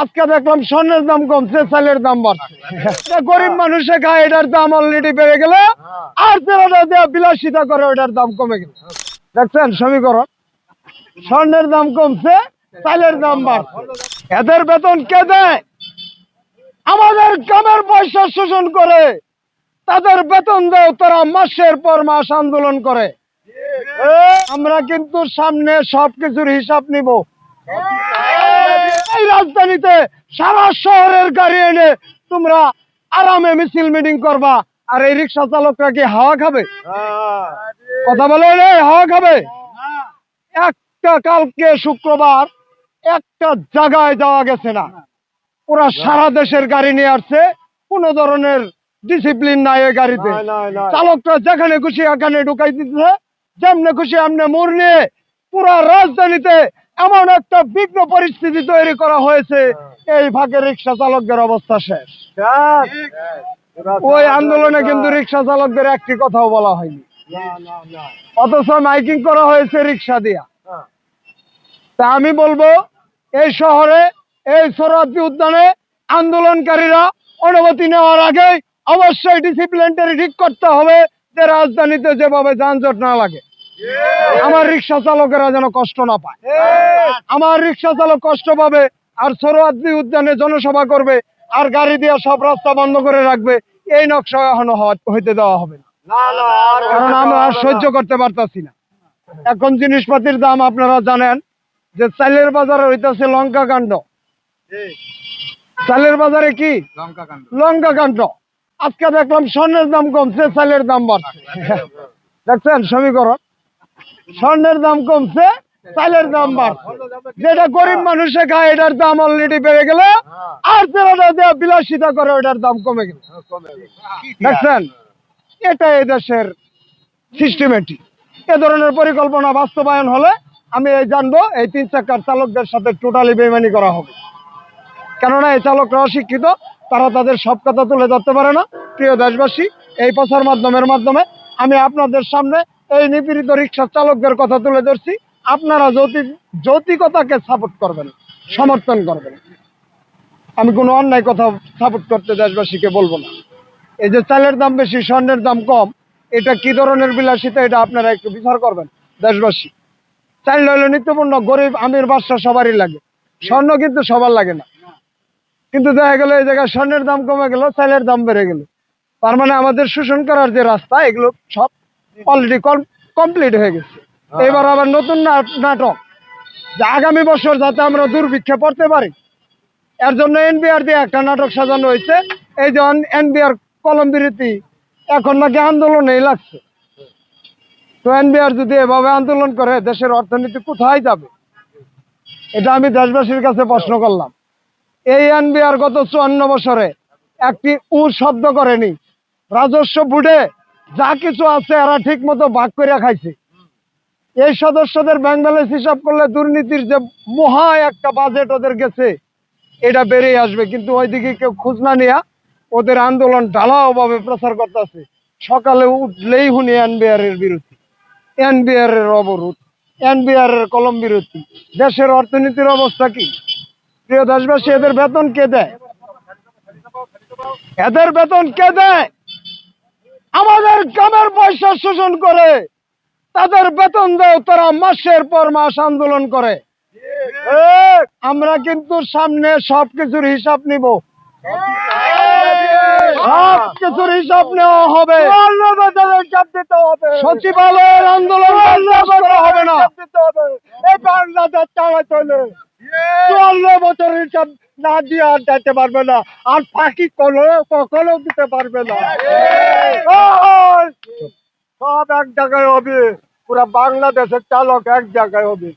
আজকে দেখলাম স্বর্ণের দাম কমছে, চালের দাম বাড়ছে। গরিব মানুষে খায়, এটার দাম অলরেডি বেড়ে গেল, আর যারা দেওয়া বিলাসিতা করে ওটার দাম কমে গেল। দেখছেন সমীকরণ, স্বর্ণের দাম কমছে, চালের দাম বাড়ছে। এদের বেতন কে দেয়? আমাদের গ্রামের পয়সা শোষণ করে তাদের বেতন দেয়, তারা মাসের পর মাস আন্দোলন করে। আমরা কিন্তু সামনে সবকিছুর হিসাব নিব। এই রাজধানীতে সারা শহরের গাড়ি এনে তোমরা আরামে মিছিল মিটিং করবা, আর এই রিক্সা চালকরা কি হাওয়া খাবে? কথা বলে হাওয়া খাবে? একটা কালকে শুক্রবার একটা জায়গায় যাওয়া গেছে না, ওরা সারা দেশের গাড়ি নিয়ে আসছে, কোন ধরনের ডিসিপ্লিন নাই এই গাড়িতে। চালকরা যেখানে খুশি এখানে ঢুকাই দিতেছে, যেমনে খুশি এমনি মোড় নিয়ে পুরা রাজধানীতে এমন একটা বিঘ্ন পরিস্থিতি তৈরি করা হয়েছে, এই ভাগে রিক্সা চালকদের অবস্থা শেষ। ওই আন্দোলনে কিন্তু রিক্সা চালকদের একটি কথাও বলা হয়নি, অথচ মাইকিং করা হয়েছে রিক্সা দিয়া। তা আমি বলবো, এই শহরে এই সোহরাওয়ার্দী উদ্যানে আন্দোলনকারীরা অনুমতি নেওয়ার আগে অবশ্যই ডিসিপ্লিনটারি ঠিক করতে হবে, যে রাজধানীতে যেভাবে যানজট না লাগে, আমার রিক্সা চালকেরা যেন কষ্ট না পায়। আমার রিক্সা চালক কষ্ট পাবে, আর সোহরাওয়ার্দী উদ্যানে জনসভা করবে, আর গাড়ি দিয়ে সব রাস্তা বন্ধ করে রাখবে, এই নকশা এখনো হইতে দেওয়া হবে না। কারণ আমরা আর সহ্য করতে পারতাছি না। এখন জিনিসপাতির দাম আপনারা জানেন যে চালের বাজারে হইতেছে লঙ্কা কাণ্ড। চালের বাজারে কি লঙ্কা কাণ্ড। আজকে দেখলাম স্বর্ণের দাম কমছে, চালের দাম বাড়ছে। দেখছেন সমীকরণ, স্বর্ণের দাম কমছে, চালের দাম বাড়ছে। যেটা গরিব মানুষে খায় এটার দাম অলরেডি বেড়ে গেল, আর যারা দেওয়া বিলাসিতা করে ওটার দাম কমে গেল। দেখছেন, এটা এদেশের সিস্টেমেটিক। এ ধরনের পরিকল্পনা বাস্তবায়ন হলে আমি এই জানবো এই 3 চাকার চালকদের সাথে টোটালি বেইমানি করা হবে। কেননা এই চালকরা অশিক্ষিত, তারা তাদের সব কথা তুলে ধরতে পারে না। প্রিয় দেশবাসী, এই প্রচার মাধ্যমে আমি আপনাদের সামনে এই নিপীড়িত রিক্সা চালকদের কথা তুলে ধরছি। আপনারা যৌতিকতাকে সাপোর্ট করবেন, সমর্থন করবেন। আমি কোনো অন্যায় কথা সাপোর্ট করতে দেশবাসীকে বলবো না। এই যে চালের দাম বেশি, স্বর্ণের দাম কম, এটা কি ধরনের বিলাসিতা, এটা আপনারা একটু বিচার করবেন দেশবাসী। চাল হইলো নিত্যপূর্ণ, গরিব আমির বাদশা সবারই লাগে, স্বর্ণ কিন্তু সবার লাগে না। কিন্তু দেখা গেল এই জায়গায় স্বর্ণের দাম কমে গেল, চালের দাম বেড়ে গেল। তার মানে আমাদের শোষণ করার যে রাস্তা, এগুলো সব অলরেডি কমপ্লিট হয়ে গেছে। এবার আবার নতুন নাটক, যে আগামী বছর যাতে আমরা দুর্ভিক্ষে পড়তে পারি, এর জন্য এনবিআর দিয়ে একটা নাটক সাজানো হয়েছে। এই যে এনবিআর কলম বিরতি এখন নাকি আন্দোলনেই লাগছে। তো এনবিআর যদি এভাবে আন্দোলন করে, দেশের অর্থনীতি কোথায় যাবে? এটা আমি দেশবাসীর কাছে প্রশ্ন করলাম। এই এনবিআর গত 54 বছরে একটি শব্দ করেনি। রাজস্ব বোর্ডে যা কিছু আছে এরা ঠিক মতো ভাগ করে খাইছে। এই সদস্যদের ব্যাংক ব্যালেন্স হিসাব করলে দুর্নীতির যে মহা একটা বাজেট ওদের গেছে, এটা বেরিয়ে আসবে। কিন্তু ওইদিকে কেউ খোঁজ না নিয়ে ওদের আন্দোলন ঢালাও ভাবে প্রচার করতেছে। সকালে উঠলেই শুনি এনবিআর এর বিরোধী, এনবিআর এর অবরোধ, এনবিআর এর কলম বিরতি। দেশের অর্থনীতির অবস্থা কি? প্রিয় দেশবাসী, এদের বেতন কে দেয়? এদের বেতন কে দেয়? আমাদের গ্রামের পয়সা শোষণ করে তাদের বেতন দেয়, তারা মাসের পর মাস আন্দোলন করে। আমরা কিন্তু সামনে সবকিছুর হিসাব নিব, সবকিছুর হিসাব নেওয়া হবে। সচিবালয়ের আন্দোলন হবে না। 54 বছরের হিসাব না দিয়ে আর যেতে পারবে না, আর ফাঁকি কখনো দিতে পারবে না। সব এক জায়গায় হবে, পুরা বাংলাদেশের চালক এক জায়গায় হবে।